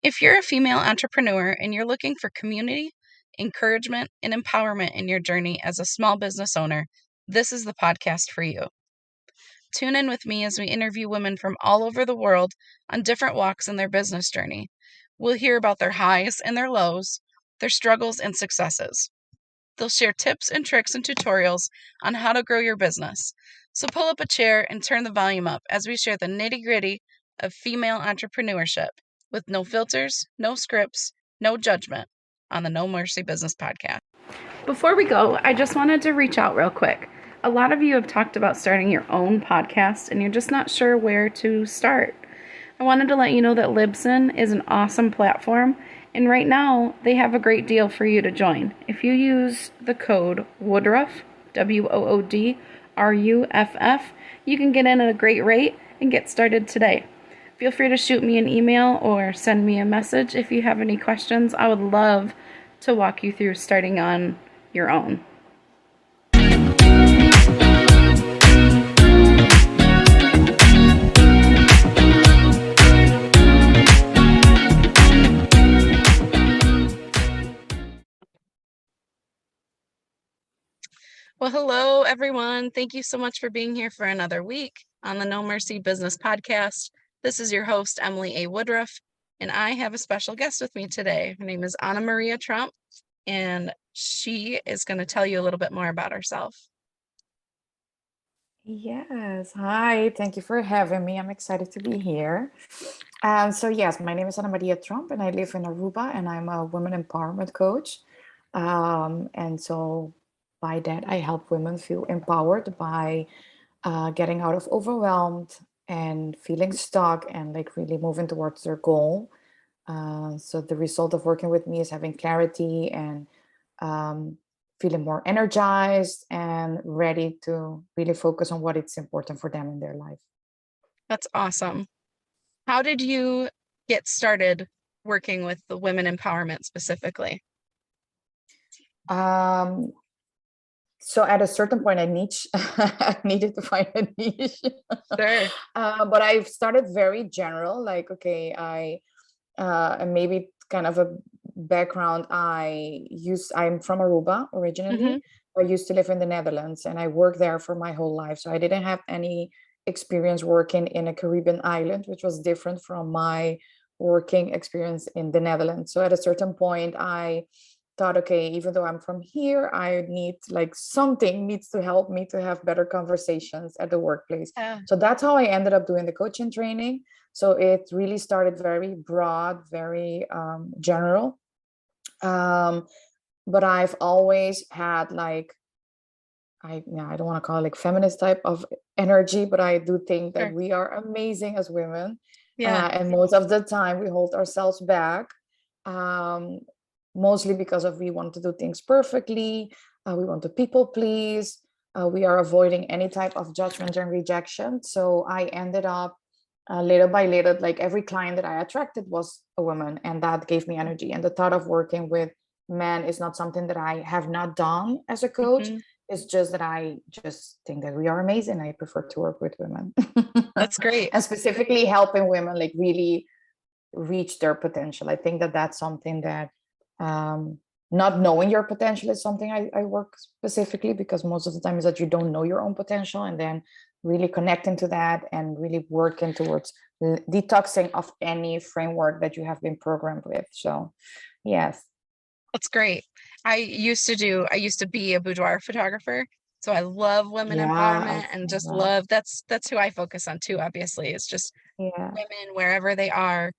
If you're a female entrepreneur and you're looking for community, encouragement, and empowerment in your journey as a small business owner, this is the podcast for you. Tune in with me as we interview women from all over the world on different walks in their business journey. We'll hear about their highs and their lows, their struggles and successes. They'll share tips and tricks and tutorials on how to grow your business. So pull up a chair and turn the volume up as we share the nitty-gritty of female entrepreneurship with no filters, no scripts, no judgment on the No Mercy Business Podcast. Before we go, I just wanted to reach out real quick. A lot of you have talked about starting your own podcast and you're just not sure where to start. I wanted to let you know that Libsyn is an awesome platform, and right now they have a great deal for you to join. If you use the code Woodruff, WOODRUFF, you can get in at a great rate and get started today. Feel free to shoot me an email or send me a message if you have any questions. I would love to walk you through starting on your own. Well, hello, everyone. Thank you so much for being here for another week on the No Mercy Business Podcast. This is your host, Emily A. Woodruff, and I have a special guest with me today. Her name is Ana Maria Tromp, and she is going to tell you a little bit more about herself. Yes. Hi. Thank you for having me. I'm excited to be here. Yes, my name is Ana Maria Tromp, and I live in Aruba, and I'm a women empowerment coach. By that, I help women feel empowered by getting out of overwhelmed and feeling stuck and like really moving towards their goal. So the result of working with me is having clarity and um, feeling more energized and ready to really focus on what is important for them in their life. That's awesome. How did you get started working with the women empowerment specifically? So at a certain point, I needed to find a niche. Sure. But I started very general, like, okay, and maybe kind of a background. I'm from Aruba originally. I used to live in the Netherlands and I worked there for my whole life. So I didn't have any experience working in a Caribbean island, which was different from my working experience in the Netherlands. So at a certain point, I thought, okay, even though I'm from here, I need like something needs to help me to have better conversations at the workplace. So that's how I ended up doing the coaching training. So it really started very broad, very general. But I've always had like, I don't want to call it like feminist type of energy, but I do think that we are amazing as women. And most of the time we hold ourselves back. Mostly because of we want to do things perfectly, we want to people please, we are avoiding any type of judgment and rejection. So I ended up little by little, like every client that I attracted was a woman, and that gave me energy. And the thought of working with men is not something that I have not done as a coach. It's just that I just think that we are amazing. I prefer to work with women. That's great. And specifically helping women like really reach their potential. I think that that's something that not knowing your potential is something I work specifically, because most of the time is that you don't know your own potential, and then really connecting to that and really working towards detoxing of any framework that you have been programmed with. So yes. That's great. I used to be a boudoir photographer. So I love women empowerment and just love, that's who I focus on too, obviously. It's just women wherever they are,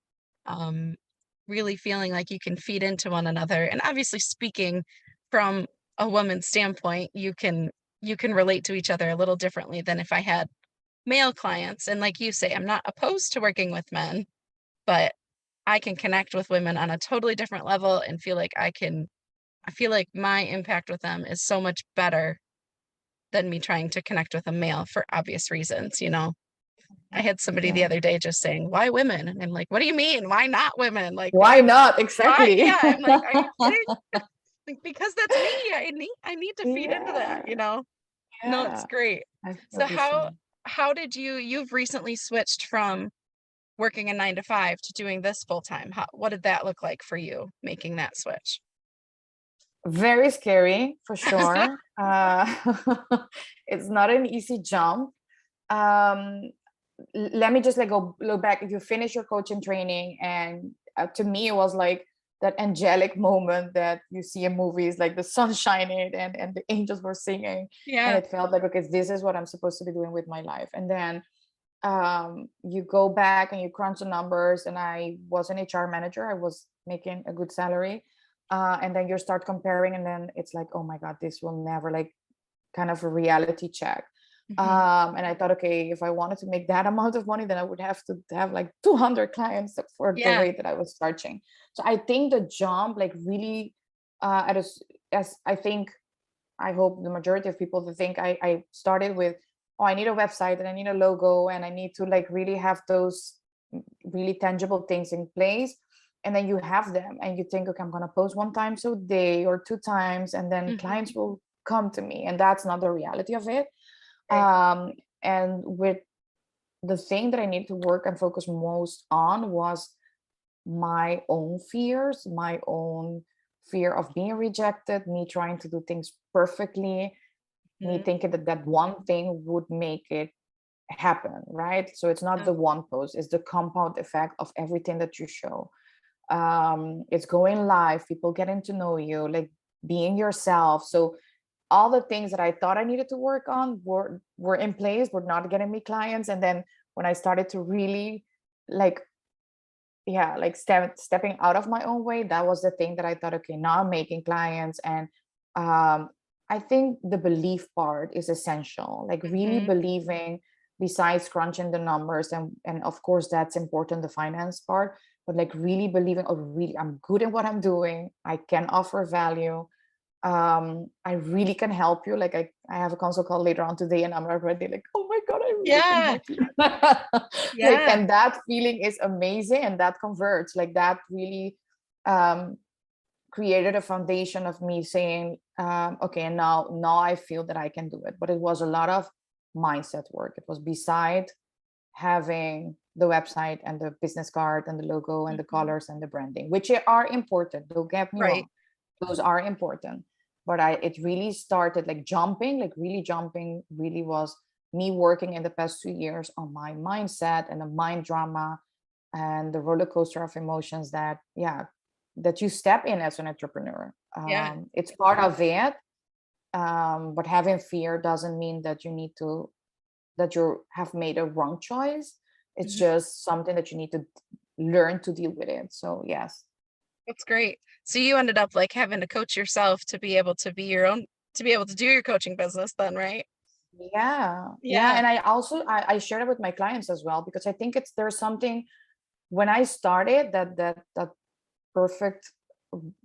really feeling like you can feed into one another. And obviously speaking from a woman's standpoint, you can relate to each other a little differently than if I had male clients. And like you say, I'm not opposed to working with men, but I can connect with women on a totally different level and feel like I feel like my impact with them is so much better than me trying to connect with a male for obvious reasons, you know. I had somebody the other day just saying, "Why women?" And I'm like, "What do you mean? Why not women? Like, why not? Exactly. Yeah, I'm like, are you kidding? Like, because that's me. I need to feed into that, you know. No, it's great. So how did you've recently switched from working a 9 to 5 to doing this full time? What did that look like for you making that switch? Very scary for sure. It's not an easy jump. Um, Let me just like go look back. If you finish your coaching training, and to me it was like that angelic moment that you see in movies, like the sun shining and the angels were singing, and Yeah. it felt like, okay, this is what I'm supposed to be doing with my life. And then you go back and you crunch the numbers, and I was an HR manager, I was making a good salary, and then you start comparing, and then it's like, oh my god, this will never, like, kind of a reality check. Hmm. And I thought, okay, if I wanted to make that amount of money, then I would have to have like 200 clients for the Yeah. rate that I was charging. So I think the jump, like, really, as I think, I hope the majority of people to think, I started with, oh, I need a website and I need a logo and I need to like really have those really tangible things in place. And then you have them and you think, okay, I'm going to post one time so a day or two times, and then Hmm. clients will come to me. And that's not the reality of it. Right. um and with the thing that I need to work and focus most on was my own fears, my own fear of being rejected, me trying to do things perfectly, me Hmm. thinking that that one thing would make it happen, right? So it's not Yeah. the one post, it's the compound effect of everything that you show. It's going live, people getting to know you, like being yourself. So all the things that I thought I needed to work on were in place, were not getting me clients. And then when I started to really, like, yeah, like stepping out of my own way, that was the thing that I thought, okay, now I'm making clients. And um I think the belief part is essential, like really Hmm. believing, besides crunching the numbers, and of course that's important, the finance part, but like really believing, oh, really, I'm good at what I'm doing, I can offer value, I really can help you. Like, I have a consult call later on today, and I'm already like, oh my god, I really can Yeah. help you. Like, Yeah. and that feeling is amazing, and that converts, like, that really um created a foundation of me saying, okay, and now I feel that I can do it. But it was a lot of mindset work. It was beside having the website and the business card and the logo and the Hmm. colors and the branding, which are important, don't get me Right. wrong, those are important. But it really started, like, jumping, like really jumping, really was me working in the past 2 years on my mindset and the mind drama and the roller coaster of emotions that, yeah, that you step in as an entrepreneur. Yeah. It's part of it. But having fear doesn't mean that you have made a wrong choice. It's Mhm. just something that you need to learn to deal with it. So yes. That's great. So you ended up like having to coach yourself to be able to be your own, to be able to do your coaching business then, right? Yeah, yeah. Yeah. And I also, I share it with my clients as well, because I think there's something, when I started, that perfect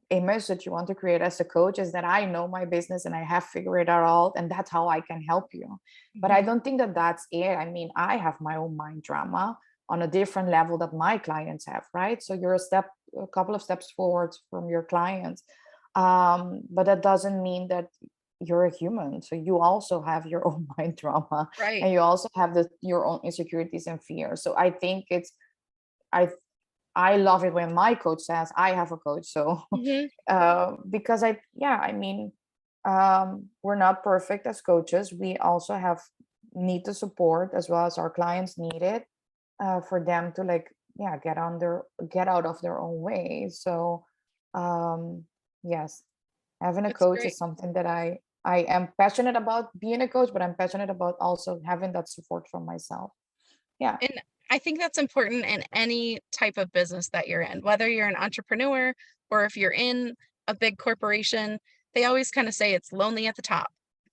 image that you want to create as a coach is that I know my business and I have figured it out, and that's how I can help you. But I Mhm. don't think that that's it. I mean, I have my own mind drama on a different level that my clients have, right? So you're a couple of steps forward from your clients. But that doesn't mean that you're a human, so you also have your own mind drama, Right. and you also have your own insecurities and fears. So I think I I love it when my coach says I have a coach. So, Mhm. because I mean, we're not perfect as coaches. We also need the support as well as our clients need it, for them to, like, yeah, get out of their own way. So, um, yes, having a That's coach great. is something that I am passionate about being a coach, but I'm passionate about also having that support from myself. Yeah. And I think that's important in any type of business that you're in, whether you're an entrepreneur or if you're in a big corporation, they always kind of say it's lonely at the top.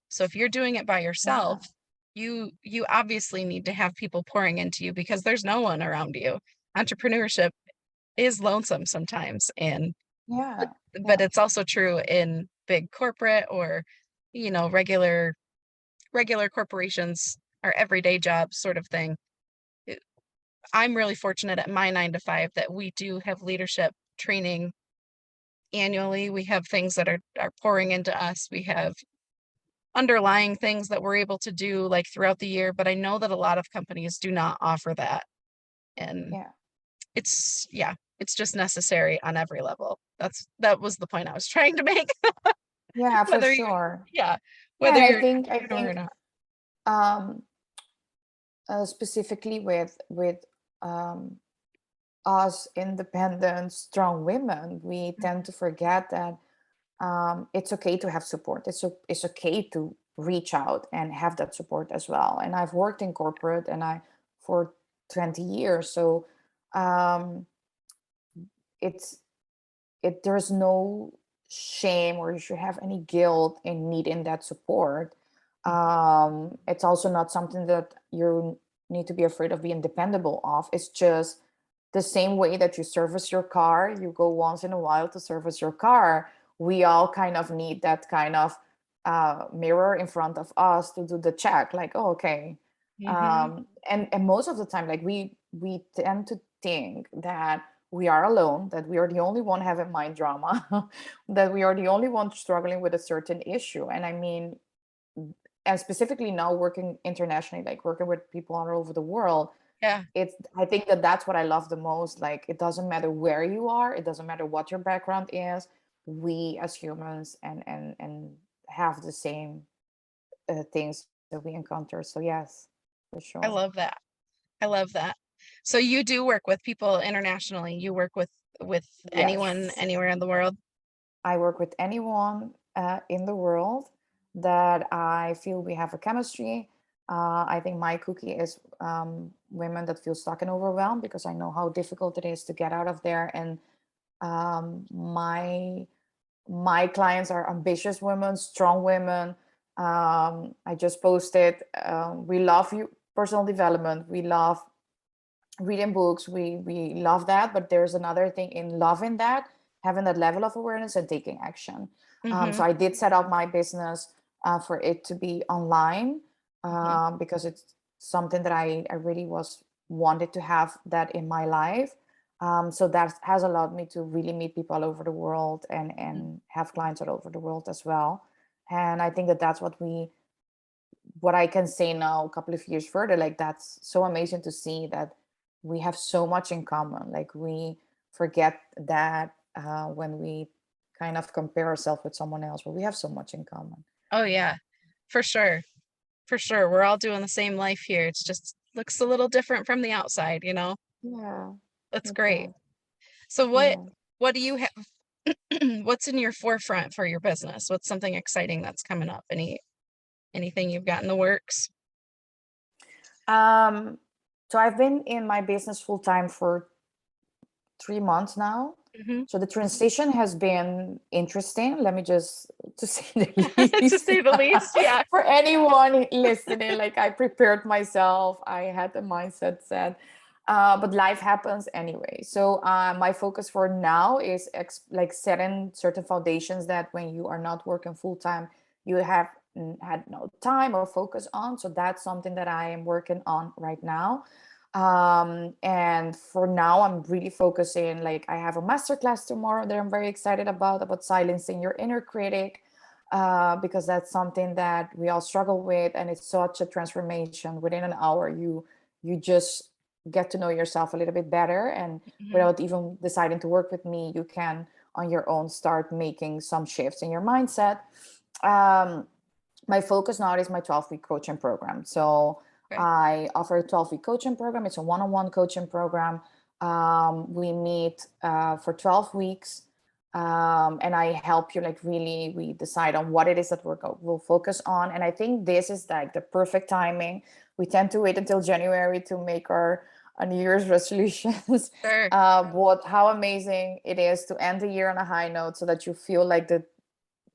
So if you're doing it by Yeah. yourself, you obviously need to have people pouring into you because there's no one around you. Entrepreneurship is lonesome sometimes, and but Yeah. but Yeah. it's also true in big corporate or regular corporations or everyday jobs sort of thing. I'm really fortunate at my 9 to 5 that we do have leadership training annually. We have things that are pouring into us. We have underlying things that we're able to do like throughout the year, but I know that a lot of companies do not offer that. And Yeah. it's just necessary on every level. That was the point I was trying to make. Yeah, for Whether you sure. yeah, Yeah, whether and I you're an think entrepreneur or not. um specifically with um us independent, strong women, we tend to forget that it's okay to have support. It's okay to reach out and have that support as well. And I've worked in corporate and I for 20 years, so um, it's there's no shame or you should have any guilt in needing that support. It's also not something that you need to be afraid of being dependable of. It's just the same way that you service your car, you go once in a while to service your car. We all kind of need that kind of mirror in front of us to do the check, like, oh, okay. Mm-hmm. And most of the time, like we tend to think that we are alone, that we are the only one having mind drama, that we are the only one struggling with a certain issue. And I mean, and specifically now working internationally, like working with people all over the world, Yeah, it's I think that that's what I love the most. Like, it doesn't matter where you are, it doesn't matter what your background is, we as humans and have the same things that we encounter. So yes, for I sure. love that. I love that. So you do work with people internationally. You work with anyone Yes, anywhere in the world? I work with anyone in the world that I feel we have a chemistry. I think my cookie is women that feel stuck and overwhelmed, because I know how difficult it is to get out of there. And my clients are ambitious women, strong women. I just posted. We love you personal development. We love reading books. We love that, but there's another thing in loving that, having that level of awareness and taking action. Mm-hmm. So I did set up my business for it to be online, Mm-hmm. because it's something that I really was wanted to have that in my life. So that has allowed me to really meet people all over the world and have clients all over the world as well. And I think that that's what I can say now, a couple of years further, like that's so amazing to see that we have so much in common. Like, we forget that when we kind of compare ourselves with someone else, but we have so much in common. Oh yeah, for sure. For sure. We're all doing the same life here. It's just looks a little different from the outside, you know? Yeah, That's it great. does. So Yeah. what do you have what's in your forefront for your business? What's something exciting that's coming up? Anything you've got in the works? Um, so I've been in my business full time for 3 months now. Hmm. So the transition has been interesting. Let me just to say the To least. say the least. Yeah. For anyone listening, like, I prepared myself, I had the mindset set, but life happens anyway. So my focus for now is like setting certain foundations that when you are not working full time, you have had no time or focus on. So that's something that I am working on right now. And for now, I'm really focusing. Like, I have a masterclass tomorrow that I'm very excited about silencing your inner critic, because that's something that we all struggle with, and it's such a transformation. Within an hour, you just get to know yourself a little bit better, and Hmm. without even deciding to work with me, you can on your own start making some shifts in your mindset. um, my focus now is my 12-week coaching program. So Okay. I offer a 12-week coaching program. It's a one-on-one coaching program. We meet for 12 weeks, and I help you, like, really, we decide on what it is that we'll focus on. And I think this is like the perfect timing. We tend to wait until January to make our New Year's resolutions. Sure. How amazing it is to end the year on a high note, so that you feel like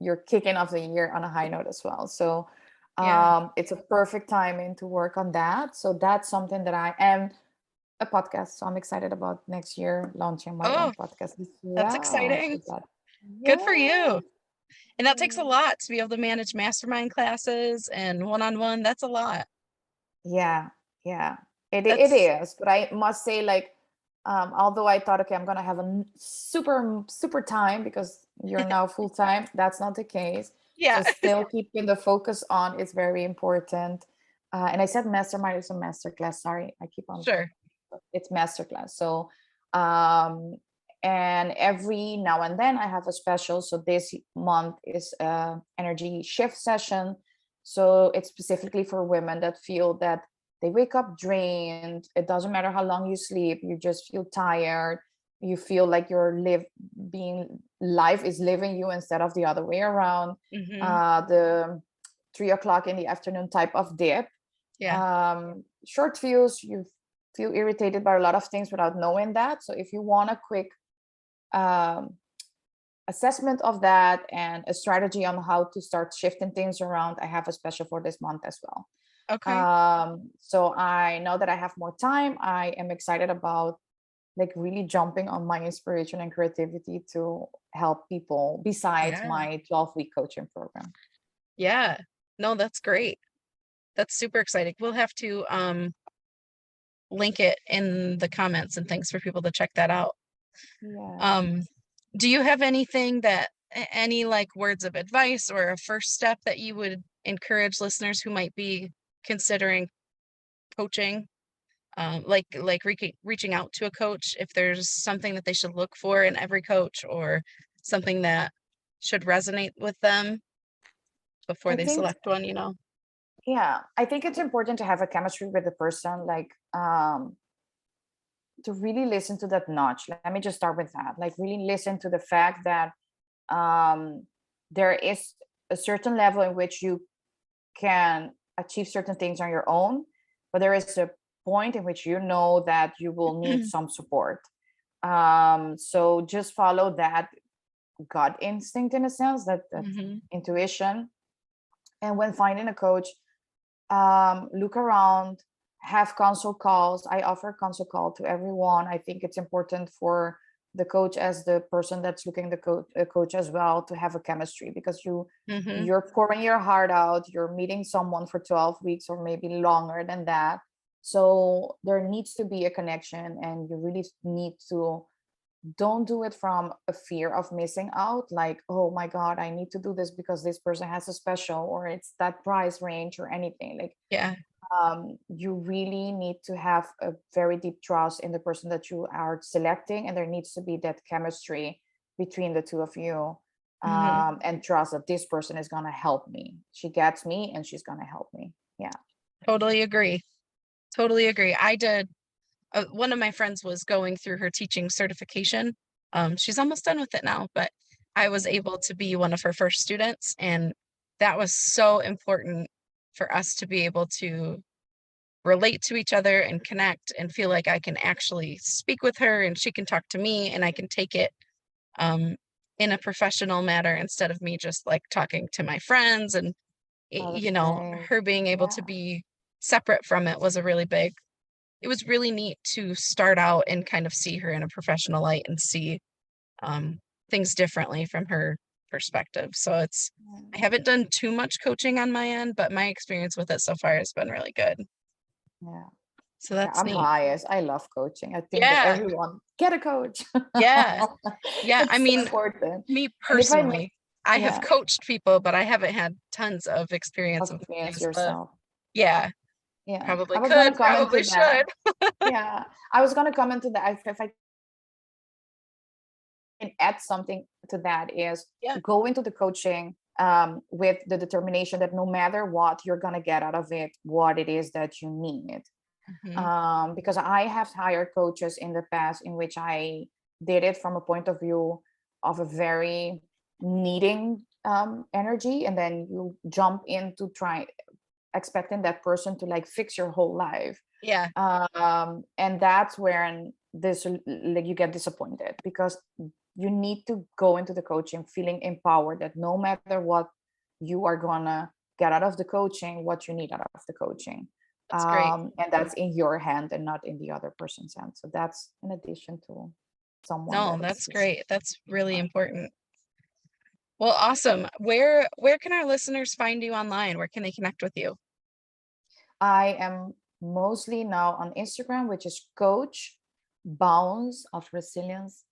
you're kicking off the year on a high note as well. So Yeah. it's a perfect timing to work on that. So that's something that I am a podcast. So I'm excited about next year launching my own Oh, podcast. that's Yeah. exciting. So that, Good for yeah. you. And that takes a lot to be able to manage mastermind classes and one-on-one. That's a lot. Yeah. Yeah. It That's is. But I must say, like, although I thought, okay, I'm going to have a super time because you're now full time, that's not the case. yeah. So still keeping the focus on is very important. And I said mastermind is a master class. Sorry, I keep on Sure. It's masterclass. So and every now and then I have a special. So this month is energy shift session. So it's specifically for women that feel that they wake up drained. It doesn't matter how long you sleep, you just feel tired. You feel like life is living you instead of the other way around. Mm-hmm. The 3 o'clock in the afternoon type of dip. Yeah. Short fuse, you feel irritated by a lot of things without knowing that. So if you want a quick assessment of that and a strategy on how to start shifting things around, I have a special for this month as well. Okay. So I know that I have more time. I am excited about like really jumping on my inspiration and creativity to help people besides Yeah. my 12-week coaching program. Yeah. No, that's great. That's super exciting. We'll have to link it in the comments and things for people to check that out. Yeah. Do you have anything any like words of advice or a first step that you would encourage listeners who might be considering coaching, like reaching out to a coach, if there's something that they should look for in every coach or something that should resonate with them before I they think, select one? yeah, I think it's important to have a chemistry with the person, like to really listen to that notch. Let me just start with that. Like really listen to the fact that there is a certain level in which you can achieve certain things on your own, but there is a point in which you know that you will need some support. So just follow that gut instinct in a sense, that Mm-hmm. intuition. And when finding a coach, look around, have consult calls. I offer consult call to everyone. I think it's important for the coach as the person that's looking the coach as well to have a chemistry, because Mm-hmm. you're pouring your heart out, you're meeting someone for 12 weeks or maybe longer than that. So there needs to be a connection, and you really need to don't do it from a fear of missing out, like, oh my god, I need to do this because this person has a special or it's that price range or anything. Like Yeah. you really need to have a very deep trust in the person that you are selecting, and there needs to be that chemistry between the two of you. Mm-hmm. And trust that this person is going to help me, she gets me and she's going to help me. Yeah. Totally agree. Totally agree. I did. One of my friends was going through her teaching certification. She's almost done with it now, but I was able to be one of her first students, and that was so important for us to be able to relate to each other and connect and feel like I can actually speak with her and she can talk to me and I can take it um, in a professional manner instead of me just like talking to my friends. And Oh, that's great. her being able to Yeah. be separate from it was it was really neat to start out and kind of see her in a professional light and see things differently from her perspective. So I haven't done too much coaching on my end, but my experience with it so far has been really good. Yeah. So Yeah, that's I'm neat. biased. I love coaching. I think that Yeah. everyone get a coach. Yeah. Yeah. I It's so mean, important. me And if I make, personally, I have yeah, coached people, but I haven't had tons of experience of of experience use the, yourself. yeah, Yeah, I probably was gonna could, comment to probably that. should. Yeah, I was gonna comment to that. If I can add something to that, is Yeah. go into the coaching with the determination that no matter what, you're gonna get out of it what it is that you need. Hmm. Because I have hired coaches in the past in which I did it from a point of view of a very needing energy, and then you jump into try expecting that person to like fix your whole life. Yeah. And that's where this like you get disappointed, because you need to go into the coaching feeling empowered that no matter what, you are gonna get out of the coaching what you need out of the coaching. That's great. And that's in your hand and not in the other person's hand. So that's in addition to someone No, that that's is great. That's really important. Well, awesome. Where can our listeners find you online? Where can they connect with you? I am mostly now on Instagram, which is Coach Bounds of Resilience.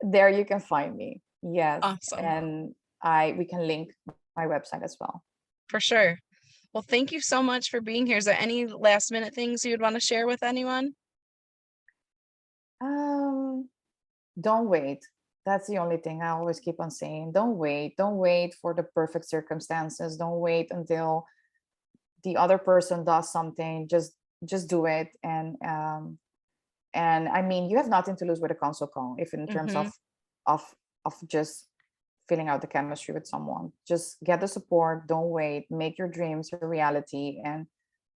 There you can find me. Yes. Awesome. And we can link my website as well. For sure. Well, thank you so much for being here. Is there any last minute things you'd want to share with anyone? Um, don't wait. That's the only thing I always keep on saying. Don't wait. Don't wait for the perfect circumstances. Don't wait until the other person does something. Just do it. And I mean, you have nothing to lose with a console call if in terms Mm-hmm. of of just filling out the chemistry with someone. Just get the support. Don't wait. Make your dreams a reality. And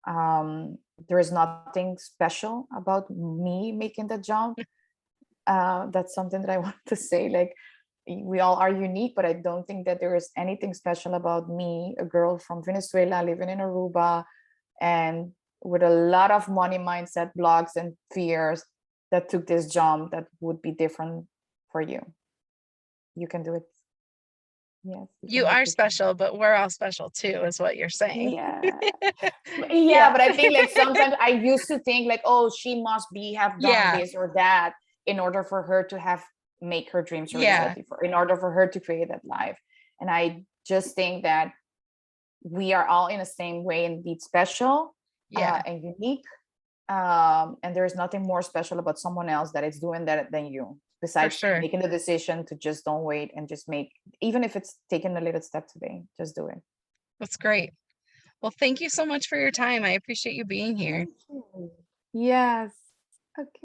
um, there is nothing special about me making the jump. That's something that I want to say. Like, we all are unique, but I don't think that there is anything special about me, a girl from Venezuela living in Aruba and with a lot of money mindset blocks and fears that took this jump that would be different for you. You can do it. Yes, you You can make are the jump. special, but we're all special too, is what you're saying. Yeah. Yeah, Yeah. but I think like sometimes I used to think like, oh, she must be have done Yeah. this or that in order for her to have make her dreams a Yeah. reality, for in order for her to create that life. And I just think that we are all in the same way indeed special Yeah, and unique. And there's nothing more special about someone else that is doing that than you, for besides sure. making the decision to just don't wait and just make, even if it's taking a little step today, just do it. That's great. Well, thank you so much for your time. I appreciate you being here. Thank you. Yes. Okay.